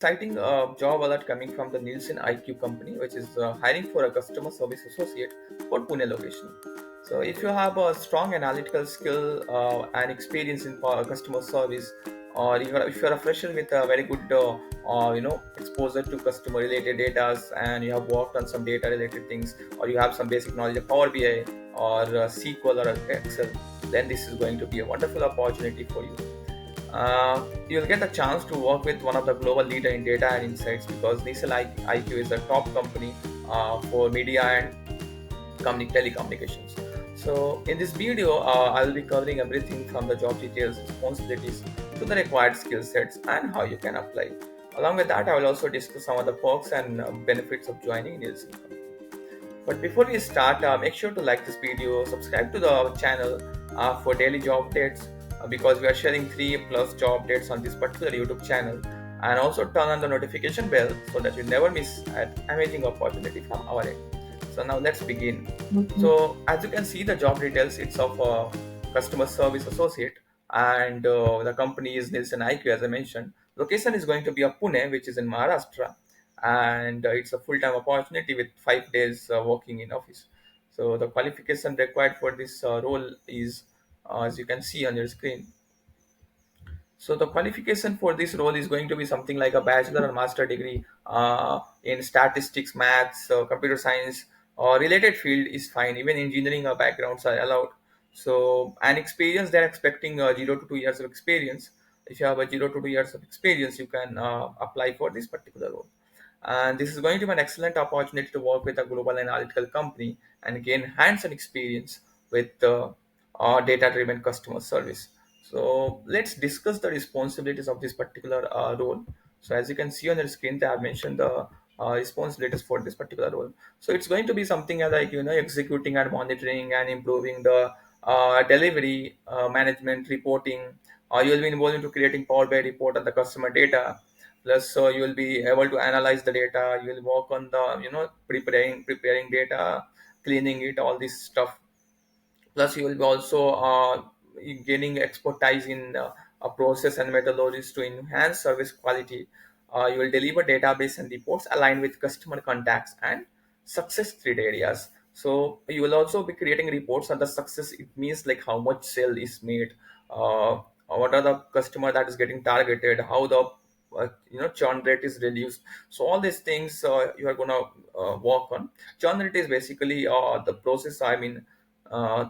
Exciting job alert coming from the Nielsen IQ company, which is hiring for a customer service associate for Pune location. So, if you have a strong analytical skill and experience in customer service, or if you're a fresher with a very good, exposure to customer related data, and you have worked on some data related things, or you have some basic knowledge of Power BI or SQL or Excel, then this is going to be a wonderful opportunity for you. You'll get a chance to work with one of the global leader in data and insights because Nissan IQ is a top company for media and telecommunications. So in this video, I'll be covering everything from the job details, responsibilities to the required skill sets and how you can apply. Along with that, I will also discuss some of the perks and benefits of joining Nielsen. But before we start, make sure to like this video, subscribe to the channel for daily job updates because we are sharing 3+ job updates on this particular YouTube channel. And also turn on the notification bell so that you never miss an amazing opportunity from our end. So now let's begin. So as you can see the job details, it's of a customer service associate and the company is Nielsen IQ as I mentioned. Location is going to be a Pune, which is in Maharashtra, and it's a full-time opportunity with 5 days working in office. So the qualification required for this role is, as you can see on your screen. So the qualification for this role is going to be something like a bachelor or master degree in statistics, maths, computer science, or related field is fine. Even engineering backgrounds are allowed. So an experience they're expecting 0 to 2 years of experience. If you have a 0 to 2 years of experience, you can apply for this particular role. And this is going to be an excellent opportunity to work with a global analytical company and gain hands-on experience with data-driven customer service. So let's discuss the responsibilities of this particular role. So as you can see on your screen, they have mentioned the responsibilities for this particular role. So it's going to be something like executing and monitoring and improving the delivery, management, reporting. You will be involved into creating Power BI report on the customer data. Plus, you will be able to analyze the data. You will work on the preparing data, cleaning it, all this stuff. Plus you will be also gaining expertise in a process and methodologies to enhance service quality. You will deliver database and reports aligned with customer contacts and success criteria. So you will also be creating reports on the success. It means like how much sale is made, what are the customer that is getting targeted, how the churn rate is reduced. So all these things you are gonna work on. Churn rate is basically the process, I mean,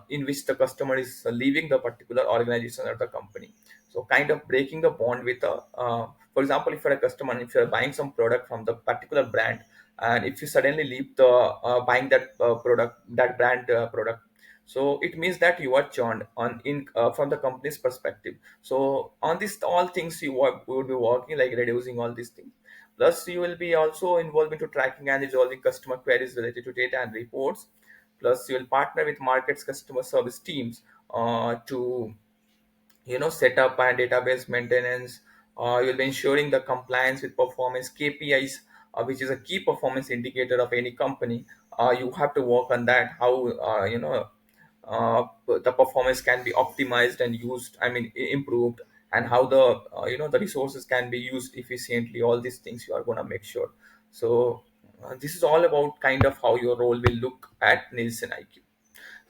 in which the customer is leaving the particular organization or the company. So kind of breaking the bond with for example, if you're a customer and if you're buying some product from the particular brand, and if you suddenly leave the buying that product, that brand product, so it means that you are churned on in from the company's perspective. So on this all things would be working like reducing all these things. Plus you will be also involved into tracking and resolving customer queries related to data and reports. Plus you will partner with markets customer service teams to set up and database maintenance. You'll be ensuring the compliance with performance KPIs, which is a key performance indicator of any company. You have to work on that, how the performance can be optimized and used, I mean improved, and how the the resources can be used efficiently. All these things you are going to make sure. So this is all about kind of how your role will look at Nielsen IQ.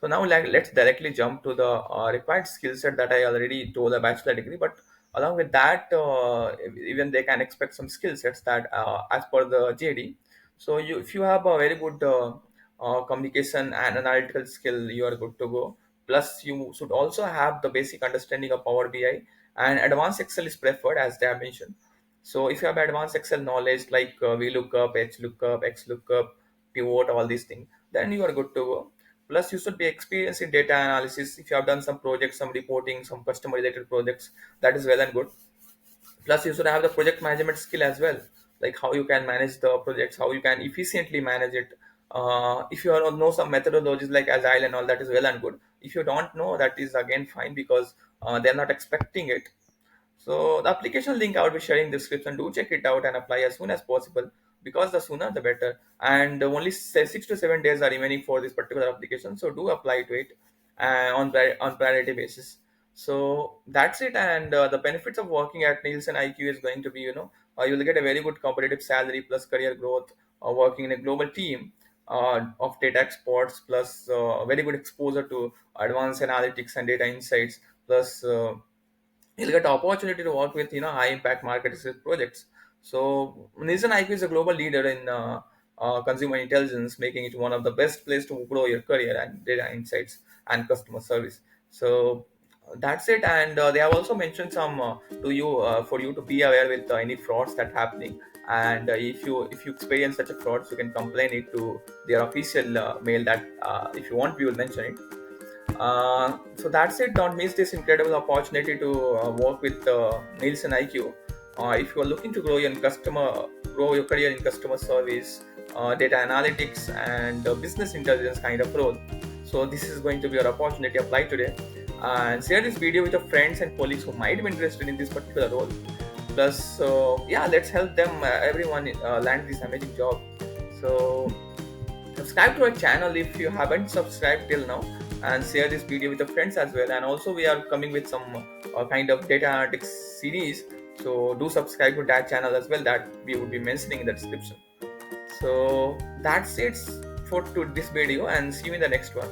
So now let's directly jump to the required skill set that I already told, a bachelor degree. But along with that, even they can expect some skill sets that, as per the JD. So if you have a very good communication and analytical skill, you are good to go. Plus, you should also have the basic understanding of Power BI, and advanced Excel is preferred as they have mentioned. So if you have advanced Excel knowledge like VLOOKUP, HLOOKUP, XLOOKUP, pivot, all these things, then you are good to go. Plus, you should be experienced in data analysis. If you have done some projects, some reporting, some customer related projects, that is well and good. Plus you should have the project management skill as well, like how you can manage the projects, how you can efficiently manage it. If you know some methodologies like agile and all, that is well and good. If you don't know, that is again fine because they're not expecting it. So the application link I will be sharing in the description. Do check it out and apply as soon as possible because the sooner the better. And only 6 to 7 days are remaining for this particular application. So do apply to it on priority basis. So that's it. And the benefits of working at Nielsen IQ is going to be, you'll get a very good competitive salary plus career growth, working in a global team of data experts, plus very good exposure to advanced analytics and data insights, plus you'll get the opportunity to work with high impact market research projects. So Nielsen IQ is a global leader in consumer intelligence, making it one of the best place to grow your career and data insights and customer service. So that's it. And they have also mentioned some to you for you to be aware with any frauds that happening. And if you experience such a fraud, you can complain it to their official mail that if you want we will mention it. So that's it. Don't miss this incredible opportunity to work with Nielsen IQ. If you are looking to grow your career in customer service, data analytics, and business intelligence kind of role, so this is going to be your opportunity. Apply today and share this video with your friends and colleagues who might be interested in this particular role. Plus, yeah, let's help them, everyone, land this amazing job. So subscribe to our channel if you haven't subscribed till now, and share this video with your friends as well. And also we are coming with some kind of data analytics series, so do subscribe to that channel as well, that we would be mentioning in the description. So that's it for to this video, and see you in the next one.